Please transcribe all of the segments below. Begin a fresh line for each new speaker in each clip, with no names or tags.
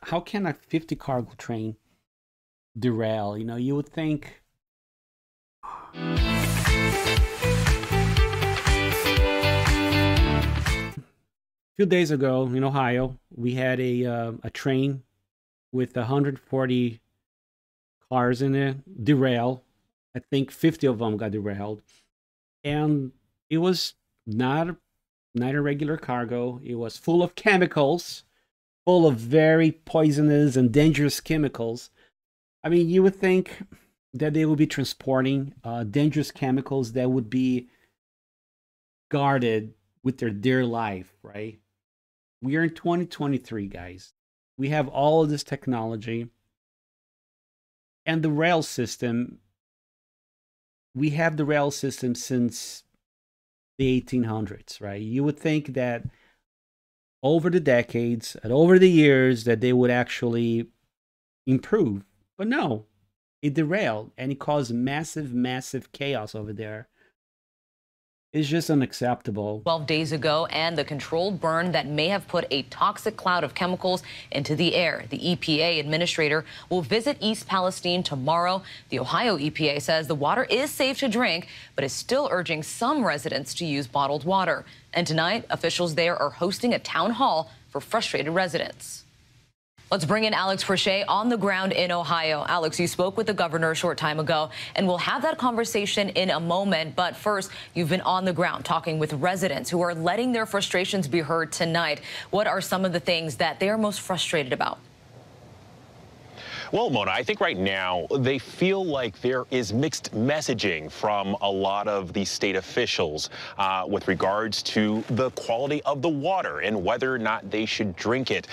how can a 50 cargo train derail? You know, you would think. A few days ago in Ohio, we had a train with 140 cars in it derail. I think 50 of them got derailed, and it was not a regular cargo. It was full of chemicals, full of very poisonous and dangerous chemicals. I mean, you would think that they would be transporting dangerous chemicals that would be guarded with their dear life, right? We are in 2023, guys. We have all of this technology and the rail system. We have the rail system since the 1800s, right? You would think that over the decades and over the years that they would actually improve, but no, it derailed and it caused massive, massive chaos over there. It's just unacceptable.
12 days ago, and the controlled burn that may have put a toxic cloud of chemicals into the air. The EPA administrator will visit East Palestine tomorrow. The Ohio EPA says the water is safe to drink, but is still urging some residents to use bottled water. And tonight, officials there are hosting a town hall for frustrated residents. Let's bring in Alex Crochet on the ground in Ohio. Alex, you spoke with the governor a short time ago, and we'll have that conversation in a moment. But first, you've been on the ground talking with residents who are letting their frustrations be heard tonight. What are some of the things that they are most frustrated about?
Well, Mona, I think right now they feel like there is mixed messaging from a lot of the state officials with regards to the quality of the water and whether or not they should drink it.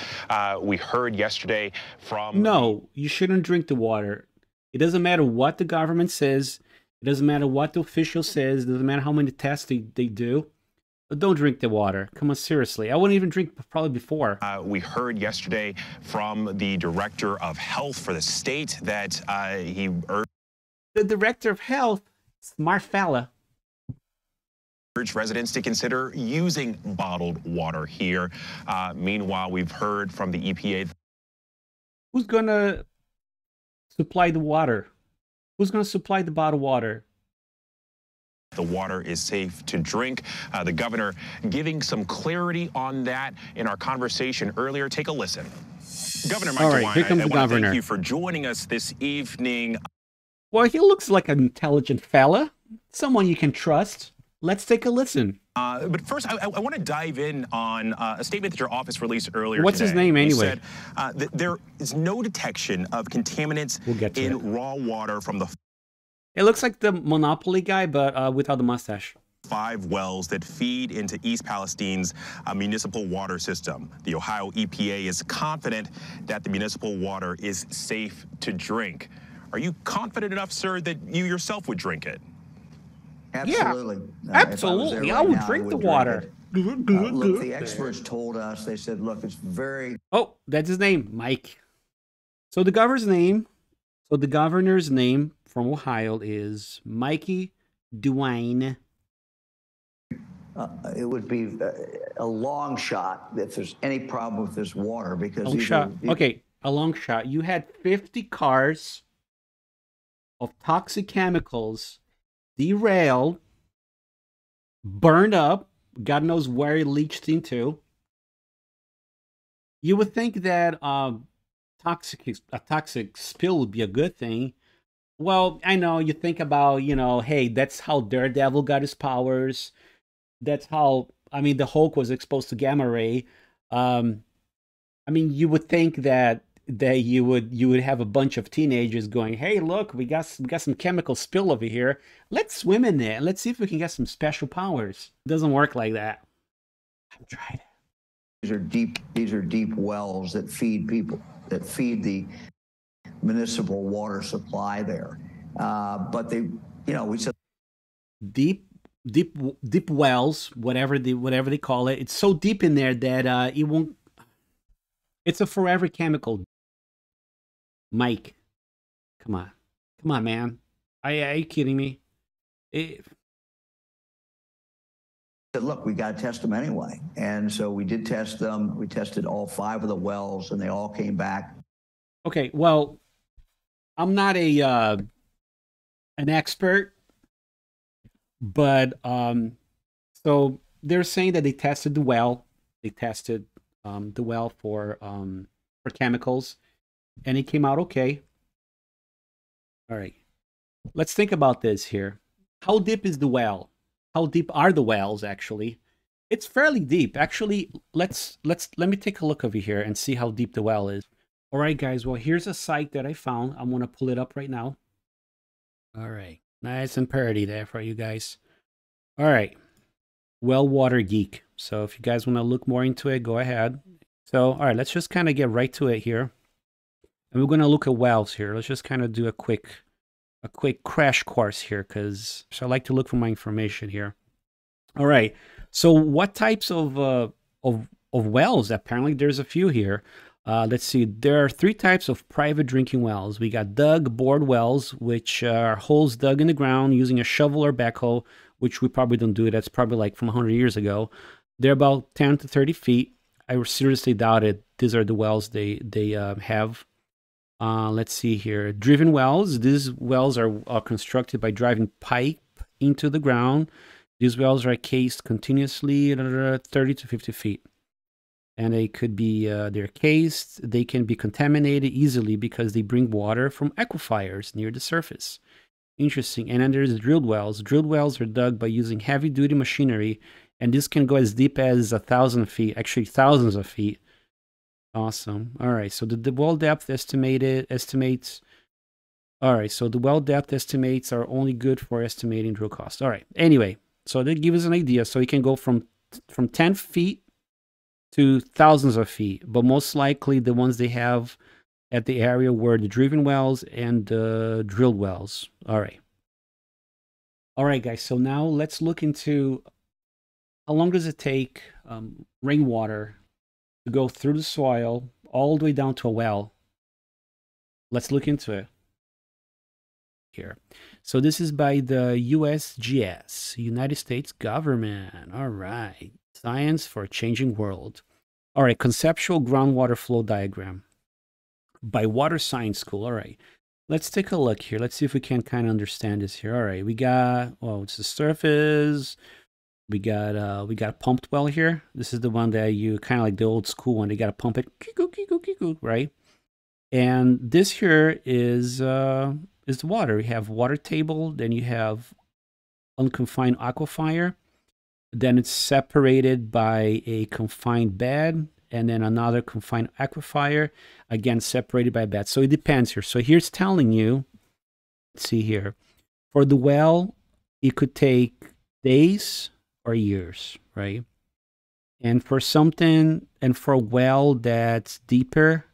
We heard yesterday from...
No, you shouldn't drink the water. It doesn't matter what the government says. It doesn't matter what the official says. It doesn't matter how many tests they do. But don't drink the water. Come on, seriously. I wouldn't even drink probably before.
We heard yesterday from the director of health for the state that he urged...
The director of health, smart fella,
urge residents to consider using bottled water here. Meanwhile, we've heard from the EPA.
Who's going to supply the water? Who's going to supply the bottled water?
The water is safe to drink. The governor giving some clarity on that in our conversation earlier. Take a listen. Governor Mike
All right,
DeWine,
here comes the governor.
Thank you for joining us this evening.
Well, he looks like an intelligent fella, someone you can trust. Let's take a listen.
But first, I want to dive in on a statement that your office released earlier
What's
today.
his name anyway?
You said that there is no detection of contaminants in raw water from the...
It looks like the Monopoly guy, but without the mustache.
5 wells that feed into East Palestine's municipal water system. The Ohio EPA is confident that the municipal water is safe to drink. Are you confident enough, sir, that you yourself would drink it?
Absolutely.
Yeah, absolutely. I would drink the water.
Look, the experts told us, they said, look, it's very...
Oh, that's his name, Mike. So the governor's name from Ohio is Mikey DeWine.
It would be a long shot if there's any problem with this water because...
A long shot. You had 50 cars of toxic chemicals derailed, burned up, God knows where it leached into. You would think that a toxic spill would be a good thing. Well, I know you think about, hey, that's how Daredevil got his powers. That's how, the Hulk was exposed to gamma ray. You would think that you would have a bunch of teenagers going, hey, look, we got some chemical spill over here. Let's swim in there. Let's see if we can get some special powers. It doesn't work like that. I've tried it.
These are deep wells that feed people, that feed the municipal water supply there. But we said
deep wells, whatever they call it. It's so deep in there that it won't. It's a forever chemical. Mike, come on, man. Are you kidding me?
said, look, we got to test them anyway. And so we did test them. We tested all 5 of the wells, and they all came back.
Okay, well, I'm not a an expert, but so they're saying that they tested the well. They tested the well for chemicals, and it came out okay. All right, let's think about this here. How deep is the well? How deep are the wells actually? It's fairly deep. Actually, let me take a look over here and see how deep the well is. All right, guys. Well, here's a site that I found. I'm gonna pull it up right now. All right, nice and pretty there for you guys. All right, Well Water Geek. So if you guys want to look more into it, go ahead. So, all right, let's just kind of get right to it here. And we're gonna look at wells here. Let's just kind of do a quick crash course here, because I like to look for my information here. All right. So what types of wells? Apparently there's a few here. Let's see. There are 3 types of private drinking wells. We got dug bored wells, which are holes dug in the ground using a shovel or backhoe, which we probably don't do. That's probably like from 100 years ago. They're about 10 to 30 feet. I seriously doubt it. These are the wells they have. Let's see here. Driven wells. These wells are constructed by driving pipe into the ground. These wells are cased continuously 30 to 50 feet. And they could be, they're cased. They can be contaminated easily because they bring water from aquifers near the surface. Interesting. And then there's drilled wells. Drilled wells are dug by using heavy-duty machinery. And this can go as deep as 1,000 feet, actually thousands of feet. Awesome. All right. So the well depth estimates. All right. So the well depth estimates are only good for estimating drill costs. All right. Anyway, so that gives us an idea. So you can go from 10 feet to thousands of feet, but most likely the ones they have at the area were the driven wells and the drilled wells. All right. All right, guys. So now let's look into how long does it take rainwater to go through the soil all the way down to a well. Let's look into it here. So this is by the USGS, United States Government. All right. Science for a Changing World. All right. Conceptual groundwater flow diagram by Water Science School. All right. Let's take a look here. Let's see if we can kind of understand this here. All right. We got, well, it's the surface. We got a pumped well here. This is the one that you kind of like the old school one. They got to pump it, right? And this here is the water. We have water table. Then you have unconfined aquifer. Then it's separated by a confined bed, and then another confined aquifer. Again, separated by a bed. So it depends here. So here's telling you. Let's see here. For the well, it could take days or years, right? And for something, and for a well that's deeper,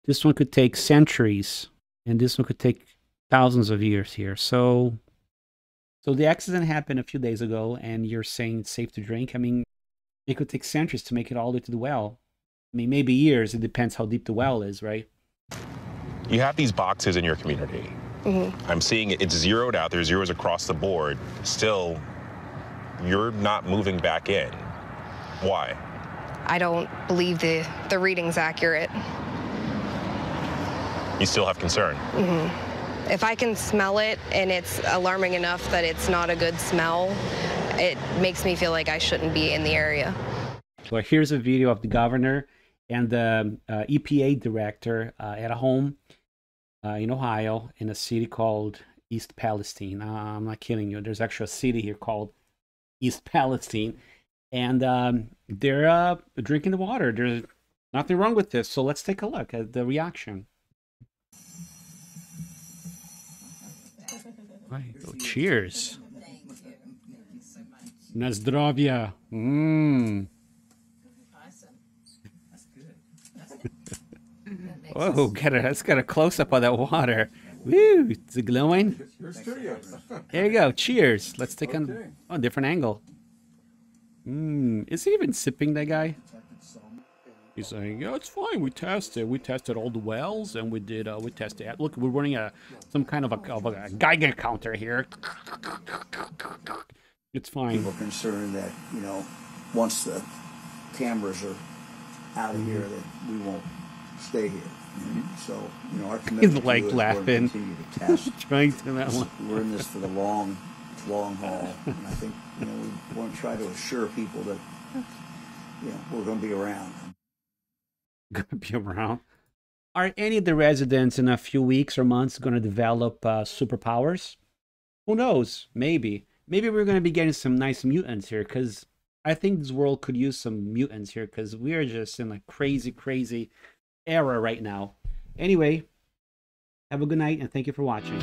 this one could take centuries, and this one could take thousands of years here. So the accident happened a few days ago, and you're saying it's safe to drink. I mean, it could take centuries to make it all the way to the well. I mean, maybe years. It depends how deep the well is, right?
You have these boxes in your community. Mm-hmm. I'm seeing it's zeroed out. There's zeros across the board. Still, you're not moving back in. Why?
I don't believe the reading's accurate.
You still have concern?
Mm-hmm. If I can smell it and it's alarming enough that it's not a good smell, it makes me feel like I shouldn't be in the area.
Well, here's a video of the governor and the EPA director at a home in Ohio in a city called East Palestine. I'm not kidding you. There's actually a city here called East Palestine, and they're drinking the water. There's nothing wrong with this. So let's take a look at the reaction. Right. Oh, cheers. Na zdrowie. Whoa, let's get a close up of that water. Woo, is it glowing? There you go. Cheers. Let's take a different angle. Is he even sipping, that guy? He's saying, yeah, it's fine. We tested. We tested all the wells, and we did. We tested. Look, we're running some kind of a Geiger counter here. It's fine.
People are concerned that, you know, once the cameras are out of here, that we won't stay here. So, you know, our commitment
He's like
to it is
laughing,
we're going to continue to test.
trying to that one.
We're in this for the long haul. And I think, you know, we want to try to assure people that, you know, we're going to be around.
Going to be around. Are any of the residents in a few weeks or months going to develop superpowers? Who knows? Maybe. Maybe we're going to be getting some nice mutants here, because I think this world could use some mutants here, because we are just in a crazy, crazy era right now. Anyway, have a good night, and thank you for watching.